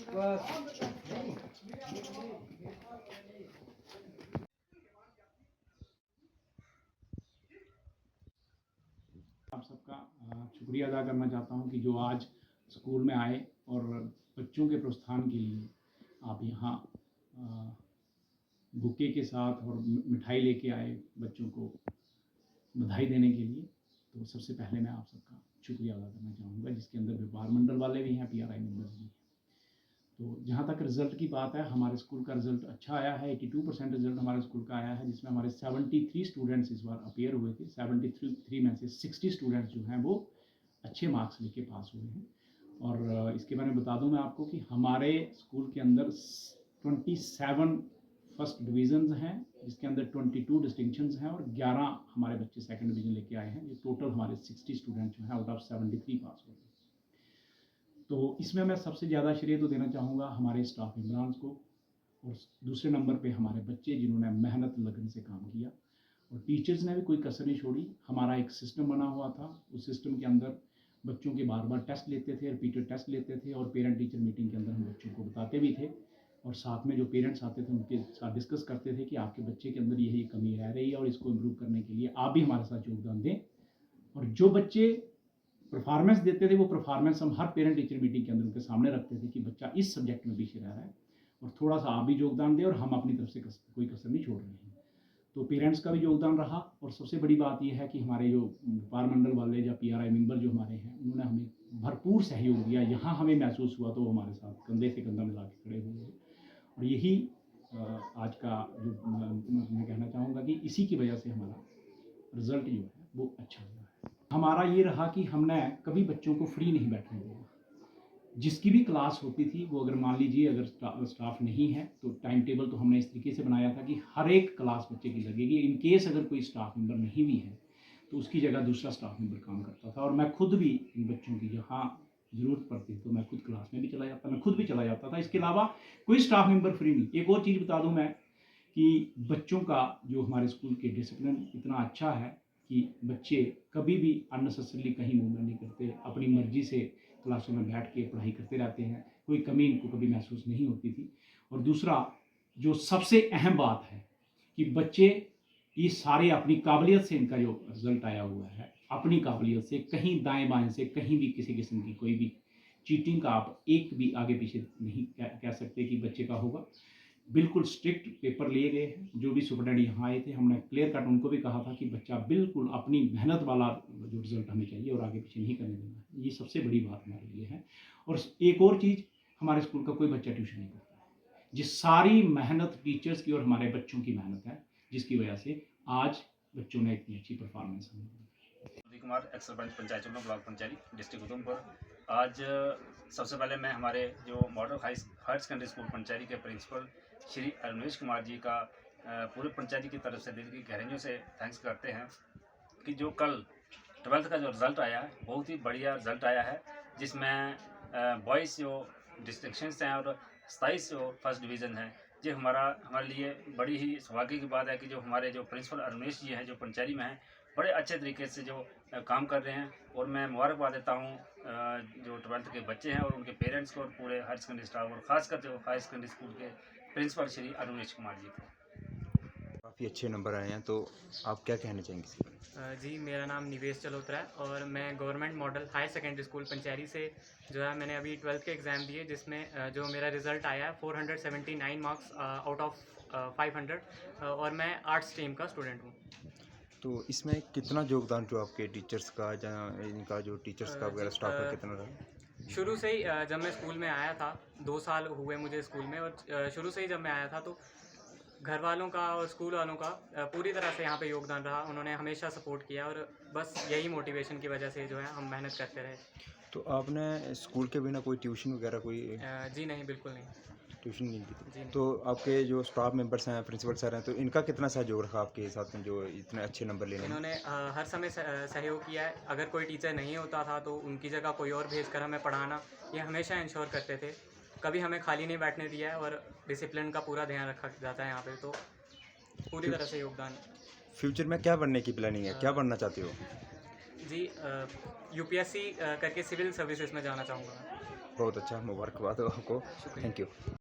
आप सबका शुक्रिया अदा करना चाहता हूं कि जो आज स्कूल में आए और बच्चों के प्रोत्साहन के लिए आप यहाँ बुके के साथ और मिठाई लेके आए बच्चों को बधाई देने के लिए। तो सबसे पहले मैं आप सबका शुक्रिया अदा करना चाहूँगा, जिसके अंदर व्यापार मंडल वाले भी हैं, PRI मेंबर्स भी हैं। तो जहाँ तक रिज़ल्ट की बात है, हमारे स्कूल का रिज़ल्ट अच्छा आया है। 82% रिज़ल्ट हमारे स्कूल का आया है, जिसमें हमारे 73 स्टूडेंट्स इस बार अपीयर हुए थे। 73 में से 60 स्टूडेंट्स जो हैं वो अच्छे मार्क्स लेके पास हुए हैं। और इसके बारे में बता दूं मैं आपको कि हमारे स्कूल के अंदर 27 फर्स्ट डिवीज़न्स हैं, जिसके अंदर 22 डिस्टिंक्शंस हैं और 11 हमारे बच्चे सेकंड डिवीज़न लेके आए हैं। ये टोटल हमारे 60 स्टूडेंट जो हैं आउट ऑफ 73 पास हुए हैं। तो इसमें मैं सबसे ज़्यादा श्रेय तो देना चाहूँगा हमारे स्टाफ मेंबर्स को, और दूसरे नंबर पे हमारे बच्चे जिन्होंने मेहनत लगन से काम किया, और टीचर्स ने भी कोई कसर नहीं छोड़ी। हमारा एक सिस्टम बना हुआ था, उस सिस्टम के अंदर बच्चों के बार बार टेस्ट लेते थे, रिपीटेड टेस्ट लेते थे, और पेरेंट टीचर मीटिंग के अंदर हम बच्चों को बताते भी थे, और साथ में जो पेरेंट्स आते थे उनके साथ डिस्कस करते थे कि आपके बच्चे के अंदर यही कमी रह रही है और इसको इम्प्रूव करने के लिए आप भी हमारे साथ योगदान दें। और जो बच्चे परफॉर्मेंस देते थे वो परफॉर्मेंस हम हर पेरेंट टीचर मीटिंग के अंदर उनके सामने रखते थे कि बच्चा इस सब्जेक्ट में पीछे रह रहा है और थोड़ा सा आप भी योगदान दें, और हम अपनी तरफ से कोई कसर नहीं छोड़ रहे हैं। तो पेरेंट्स का भी योगदान रहा, और सबसे बड़ी बात यह है कि हमारे जो व्यापार मंडल वाले या PRI मेंबर जो हमारे हैं, उन्होंने हमें भरपूर सहयोग दिया। यहाँ हमें महसूस हुआ तो वो हमारे साथ कंधे से कंधा मिला के खड़े हुए। और यही आज का जो मैं कहना चाहूँगा कि इसी की वजह से हमारा रिज़ल्ट जो है वो अच्छा हुआ है। हमारा ये रहा कि हमने कभी बच्चों को फ्री नहीं बैठने दिया। जिसकी भी क्लास होती थी वो, अगर मान लीजिए अगर स्टाफ नहीं है तो टाइम टेबल तो हमने इस तरीके से बनाया था कि हर एक क्लास बच्चे की लगेगी। इन केस अगर कोई स्टाफ मेंबर नहीं भी है तो उसकी जगह दूसरा स्टाफ मेंबर काम करता था। और मैं खुद भी इन बच्चों की जहाँ ज़रूरत पड़ती तो मैं खुद क्लास में भी चला जाता, मैं खुद भी चला जाता था। इसके अलावा कोई स्टाफ मेंबर फ्री नहीं। एक और चीज़ बता दूँ मैं कि बच्चों का जो हमारे स्कूल के डिसिप्लिन इतना अच्छा है कि बच्चे कभी भी अननेसेसरली कहीं मूवमेंट नहीं करते, अपनी मर्जी से क्लासों में बैठ के पढ़ाई करते रहते हैं, कोई कमी इनको कभी महसूस नहीं होती थी। और दूसरा जो सबसे अहम बात है कि बच्चे ये सारे अपनी काबिलियत से, इनका जो रिज़ल्ट आया हुआ है अपनी काबिलियत से, कहीं दाएं बाएं से कहीं भी किसी किस्म की कोई भी चीटिंग का आप एक भी आगे पीछे नहीं कह सकते कि बच्चे का होगा। बिल्कुल स्ट्रिक्ट पेपर लिए गए हैं। जो भी सुपरटेंडेंट यहाँ आए थे हमने क्लियर कट उनको भी कहा था कि बच्चा बिल्कुल अपनी मेहनत वाला जो रिज़ल्ट हमें चाहिए और आगे पीछे नहीं करने देना है। ये सबसे बड़ी बात हमारे लिए है। और एक और चीज़, हमारे स्कूल का कोई बच्चा ट्यूशन नहीं करता है। जिस सारी मेहनत टीचर्स की और हमारे बच्चों की मेहनत है, जिसकी वजह से आज बच्चों ने इतनी अच्छी परफॉर्मेंस हमें दी। कुमार, एक्स सरपंच पंचायत चुनाव ब्लॉक पंचायत डिस्ट्रिक्ट उधमपुर। आज सबसे पहले मैं हमारे जो model higher secondary school panchayat के प्रिंसिपल श्री अरुणेश कुमार जी का पूरे पंचायत की तरफ से दिल की गहराइयों से थैंक्स करते हैं कि जो कल 12th का जो रिज़ल्ट आया है बहुत ही बढ़िया रिज़ल्ट आया है, जिसमें 22 जो डिस्टिंक्शंस हैं और 27 जो फर्स्ट डिवीज़न है। ये हमारे लिए बड़ी ही सौभाग्य की बात है कि जो हमारे जो प्रिंसिपल अरुणेश जी हैं जो पंचायत में हैं, बड़े अच्छे तरीके से जो काम कर रहे हैं। और मैं मुबारकबाद देता हूँ जो 12th के बच्चे हैं और उनके पेरेंट्स को और पूरे हायर सेकेंडरी स्टाफ और ख़ासकर जो हायर सेकेंडरी स्कूल के प्रिंसिपल श्री अरुणेश कुमार जी को। काफ़ी अच्छे नंबर आए हैं, तो आप क्या कहना चाहेंगे? जी, मेरा नाम निवेश जलोत्रा है और मैं government model higher secondary school Panchari से जो है मैंने अभी 12th के एग्ज़ाम दिए, जिसमें जो मेरा रिज़ल्ट आया है 479 मार्क्स आउट ऑफ 500, और मैं आर्ट्स स्ट्रीम का स्टूडेंट हूँ। तो इसमें कितना योगदान जो आपके टीचर्स का या इनका जो टीचर्स का वगैरह स्टाफ का कितना रहा? शुरू से ही जब मैं स्कूल में आया था, 2 साल हुए मुझे स्कूल में, और शुरू से ही जब मैं आया था तो घर वालों का और स्कूल वालों का पूरी तरह से यहाँ पे योगदान रहा। उन्होंने हमेशा सपोर्ट किया और बस यही मोटिवेशन की वजह से जो है हम मेहनत करते रहे। तो आपने स्कूल के बिना कोई ट्यूशन वगैरह कोई जी नहीं, बिल्कुल नहीं। ट्यूशन नहीं की जी थी? नहीं। तो आपके जो स्टाफ मेंबर्स हैं, प्रिंसिपल सर हैं, तो इनका कितना सहयोग रखा आपके साथ में जो इतने अच्छे नंबर लेने में? इन्होंने हर समय सहयोग किया है। अगर कोई टीचर नहीं होता था तो उनकी जगह कोई और भेजकर हमें पढ़ाना, ये हमेशा इंश्योर करते थे। कभी हमें खाली नहीं बैठने दिया है और डिसिप्लिन का पूरा ध्यान रखा जाता है यहाँ पे, तो पूरी तरह से योगदान। फ्यूचर में क्या बनने की प्लानिंग है, क्या बनना चाहते हो? जी, UPSC करके सिविल सर्विसेज में जाना चाहूँगा। बहुत अच्छा, मुबारकबाद हो आपको। Thank you.